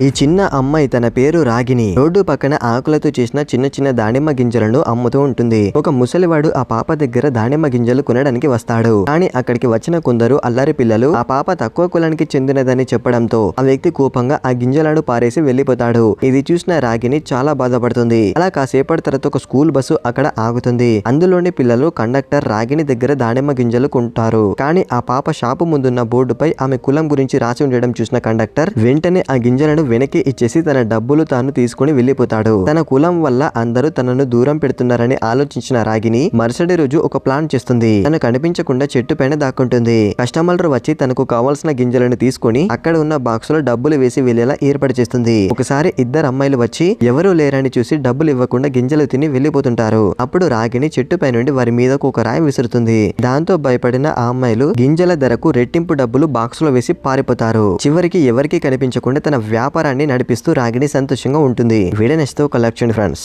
ఈ చిన్న అమ్మాయి తన పేరు రాగిని. రోడ్డు పక్కన ఆకులతో చేసిన చిన్న చిన్న దానిమ్మ గింజలను అమ్ముతూ ఉంటుంది. ఒక ముసలివాడు ఆ పాప దగ్గర దానిమ్మ గింజలు కొనడానికి వస్తాడు. కానీ అక్కడికి వచ్చిన కొందరు అల్లరి పిల్లలు ఆ పాప తక్కువ కులానికి చెందినదని చెప్పడంతో ఆ వ్యక్తి కోపంగా ఆ గింజలను పారేసి వెళ్లిపోతాడు. ఇది చూసిన రాగిని చాలా బాధపడుతుంది. అలా కాసేపటి తర్వాత ఒక స్కూల్ బస్సు అక్కడ ఆగుతుంది. అందులోని పిల్లలు కండక్టర్ రాగిని దగ్గర దానిమ్మ గింజలు కొంటారు. కానీ ఆ పాప షాపు ముందున్న బోర్డుపై ఆమె కులం గురించి రాసి ఉండడం చూసిన కండక్టర్ వెంటనే ఆ గింజలను వెనక్కి ఇచ్చేసి తన డబ్బులు తాను తీసుకుని వెళ్లిపోతాడు. తన కులం వల్ల అందరూ తనను దూరం పెడుతున్నారని ఆలోచించిన రాగిని మరుసటి రోజు ఒక ప్లాన్ చేస్తుంది. తను కనిపించకుండా చెట్టు పైన దాక్కుంటుంది. కస్టమర్లు వచ్చి తనకు కావాల్సిన గింజలను తీసుకుని అక్కడ ఉన్న బాక్స్ లో డబ్బులు వేసి వెళ్లేలా ఏర్పాటు చేస్తుంది. ఒకసారి ఇద్దరు అమ్మాయిలు వచ్చి ఎవరూ లేరని చూసి డబ్బులు ఇవ్వకుండా గింజలు తిని వెళ్లిపోతుంటారు. అప్పుడు రాగిని చెట్టుపై నుండి వారి మీదకు ఒక రాయి విసురుతుంది. దాంతో భయపడిన ఆ అమ్మాయిలు గింజల ధరకు రెట్టింపు డబ్బులు బాక్స్ లో వేసి పారిపోతారు. చివరికి ఎవరికి కనిపించకుండా తన వ్యాపారాన్ని నడిపిస్తూ రాగిని సంతోషంగా ఉంటుంది. వీడియో నచ్చితే ఒక లైక్ చేయండి ఫ్రెండ్స్.